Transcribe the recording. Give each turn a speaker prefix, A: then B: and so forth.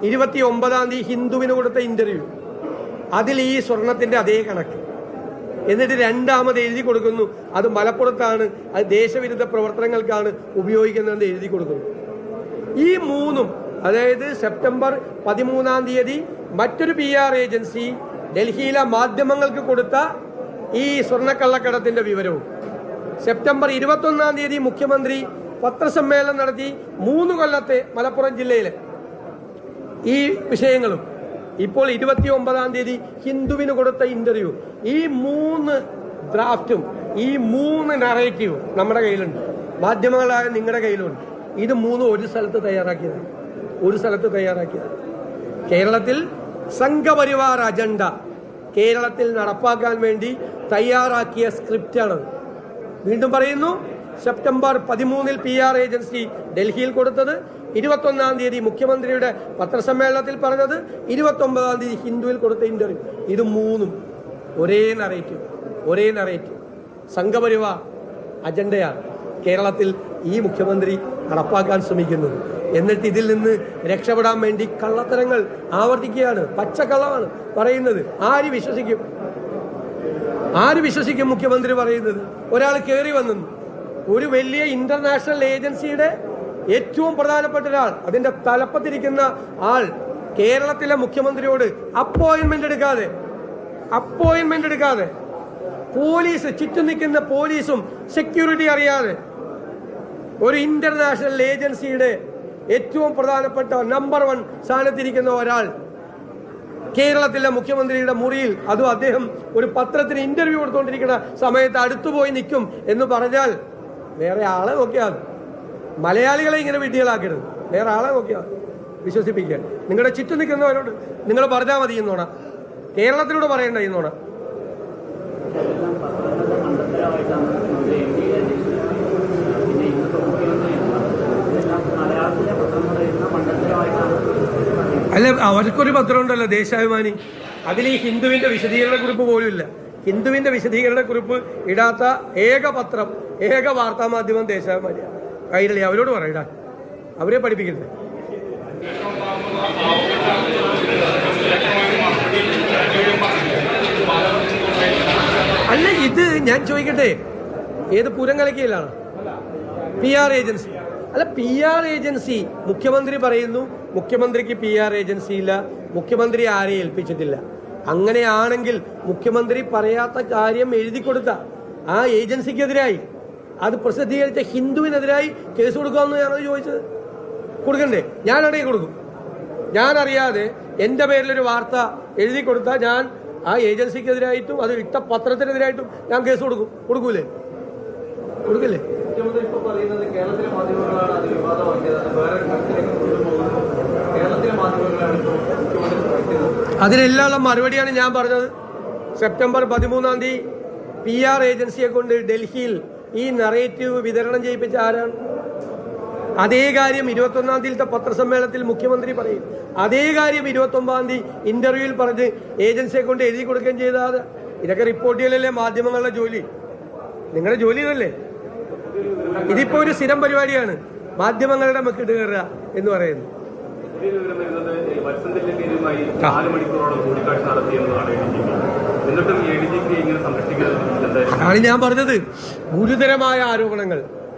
A: 29-ാം തീയതി ഹിന്ദുവിന് കൊടുത്ത ഇന്റർവ്യൂ, അതിൽ ഈ സ്വർണത്തിന്റെ അതേ കണക്ക്. എന്നിട്ട് രണ്ടാമത് എഴുതി കൊടുക്കുന്നു അത് മലപ്പുറത്താണ്, അത് ദേശവിരുദ്ധ പ്രവർത്തനങ്ങൾക്കാണ് ഉപയോഗിക്കുന്നതെന്ന് എഴുതി കൊടുക്കുന്നു. ഈ മൂന്നും, അതായത് സെപ്റ്റംബർ 13-ാം തീയതി മറ്റൊരു PR ഏജൻസി ഡൽഹിയിലെ മാധ്യമങ്ങൾക്ക് കൊടുത്ത ഈ സ്വർണ്ണക്കള്ളക്കടത്തിന്റെ വിവരവും, സെപ്റ്റംബർ 21-ാം തീയതി മുഖ്യമന്ത്രി പത്രസമ്മേളനം നടത്തി 3 കൊല്ലത്തെ മലപ്പുറം ജില്ലയിലെ ഈ വിഷയങ്ങളും, ഇപ്പോൾ 29-ാം തീയതി ഹിന്ദുവിന് കൊടുത്ത ഇന്റർവ്യൂ, ഈ 3 ഡ്രാഫ്റ്റും ഈ 3 നറേറ്റീവും നമ്മുടെ കയ്യിലുണ്ട്, മാധ്യമങ്ങളായ നിങ്ങളുടെ കയ്യിലുണ്ട്. ഇത് 3 ഒരു സ്ഥലത്ത് തയ്യാറാക്കിയത്. കേരളത്തിൽ സംഘപരിവാർ അജണ്ട കേരളത്തിൽ നടപ്പാക്കാൻ വേണ്ടി തയ്യാറാക്കിയ സ്ക്രിപ്റ്റാണ്. വീണ്ടും പറയുന്നു, സെപ്റ്റംബർ 13-ൽ PR ഏജൻസി ഡൽഹിയിൽ കൊടുത്തത്, 21-ാം തീയതി മുഖ്യമന്ത്രിയുടെ പത്രസമ്മേളനത്തിൽ പറഞ്ഞത്, 29-ാം തീയതി ഹിന്ദുവിൽ കൊടുത്ത ഇന്റർവ്യൂ, ഇത് 3ഉം ഒരേ നറേറ്റീവ് സംഘപരിവാർ അജണ്ടയാണ് കേരളത്തിൽ ഈ മുഖ്യമന്ത്രി നടപ്പാക്കാൻ ശ്രമിക്കുന്നത്. എന്നിട്ട് ഇതിൽ നിന്ന് രക്ഷപ്പെടാൻ വേണ്ടി കള്ളത്തരങ്ങൾ ആവർത്തിക്കുകയാണ്, പച്ചക്കള്ളമാണ് പറയുന്നത്. ആര് വിശ്വസിക്കും മുഖ്യമന്ത്രി പറയുന്നത്? ഒരാൾ കയറി വന്നു, ഒരു വലിയ ഇന്റർനാഷണൽ ഏജൻസിയുടെ ഏറ്റവും പ്രധാനപ്പെട്ട ഒരാൾ, അതിന്റെ തലപ്പത്തിരിക്കുന്ന ആൾ കേരളത്തിലെ മുഖ്യമന്ത്രിയോട് അപ്പോയിന്റ്മെന്റ് എടുക്കാതെ പോലീസ്, ചുറ്റും നിൽക്കുന്ന പോലീസും സെക്യൂരിറ്റി അറിയാതെ ഒരു ഇന്റർനാഷണൽ ഏജൻസിയുടെ ഏറ്റവും പ്രധാനപ്പെട്ട നമ്പർ 1 സ്ഥാനത്തിരിക്കുന്ന ഒരാൾ കേരളത്തിലെ മുഖ്യമന്ത്രിയുടെ മുറിയിൽ, അതും അദ്ദേഹം ഒരു പത്രത്തിന് ഇന്റർവ്യൂ കൊടുത്തുകൊണ്ടിരിക്കുന്ന സമയത്ത് അടുത്തുപോയി നിൽക്കും എന്ന് പറഞ്ഞാൽ വേറെ ആളെ നോക്കിയാൽ, മലയാളികളെ ഇങ്ങനെ വിഡ്ഢികളാക്കരുത്, വേറെ ആളെ നോക്കിയാൽ വിശ്വസിപ്പിക്കുക. നിങ്ങളുടെ ചുറ്റും നിൽക്കുന്നവരോട് നിങ്ങൾ പറഞ്ഞാൽ മതി എന്നോണ, കേരളത്തിലൂടെ പറയണ്ട എന്നോണ. അല്ല, അവർക്കൊരു പത്രം ഉണ്ടല്ലോ, ദേശാഭിമാനി, അതിൽ ഈ ഹിന്ദുവിന്റെ വിശദീകരണ കുറിപ്പ് പോലും ഇല്ല. ഹിന്ദുവിന്റെ വിശദീകരണ കുറിപ്പ് ഇടാത്ത ഏക പത്രം, ഏക വാർത്താ മാധ്യമം ദേശാഭിമാനിയാണ്. കൈരളി, അവരോട് പറയിടാൻ, അവരെ പഠിപ്പിക്കരുത്. അല്ല, ഇത് ഞാൻ ചോദിക്കട്ടെ, ഏത് പൂരം കലക്കിയിലാണ് PR ഏജൻസി? അല്ല, PR ഏജൻസി, മുഖ്യമന്ത്രി പറയുന്നു മുഖ്യമന്ത്രിക്ക് PR ഏജൻസി ഇല്ല, മുഖ്യമന്ത്രി ആരെയും ഏൽപ്പിച്ചിട്ടില്ല. അങ്ങനെയാണെങ്കിൽ മുഖ്യമന്ത്രി പറയാത്ത കാര്യം എഴുതി കൊടുത്ത ആ ഏജൻസിക്കെതിരായി, അത് പ്രസിദ്ധീകരിച്ച ഹിന്ദുവിനെതിരായി കേസ് കൊടുക്കാമെന്ന് ഞാനത് ചോദിച്ചത്. കൊടുക്കണ്ടേ? ഞാനാണെങ്കിൽ കൊടുക്കും. ഞാൻ അറിയാതെ എൻ്റെ പേരിലൊരു വാർത്ത എഴുതി കൊടുത്താൽ ഞാൻ ആ ഏജൻസിക്കെതിരായിട്ടും അത് ഇട്ട പത്രത്തിനെതിരായിട്ടും ഞാൻ കേസ് കൊടുക്കൂലേ? അതിനെല്ലാം മറുപടിയാണ് ഞാൻ പറഞ്ഞത്. സെപ്റ്റംബർ 13-ാം തീയതി PR ഏജൻസിയെ കൊണ്ട് ഡൽഹിയിൽ ഈ നറേറ്റീവ് വിതരണം ചെയ്യിപ്പിച്ച ആരാണ്? അതേ കാര്യം 21-ാം തീയതിയിലത്തെ പത്രസമ്മേളനത്തിൽ മുഖ്യമന്ത്രി പറയും. അതേ കാര്യം 29-ാം തീയതി ഇന്റർവ്യൂവിൽ പറഞ്ഞ് ഏജൻസിയെ കൊണ്ട് എഴുതി കൊടുക്കുകയും ചെയ്താൽ ഇതൊക്കെ റിപ്പോർട്ട് ചെയ്യലല്ലേ മാധ്യമങ്ങളുടെ ജോലി? നിങ്ങളുടെ ജോലി ഇതല്ലേ? ഇതിപ്പോ ഒരു സ്ഥിരം പരിപാടിയാണ്, മാധ്യമങ്ങളുടെ മക്കിട്ട് കയറുക എന്ന് പറയുന്നത്. അതാണ് ഞാൻ പറഞ്ഞത്, ഗുരുതരമായ ആരോപണങ്ങൾ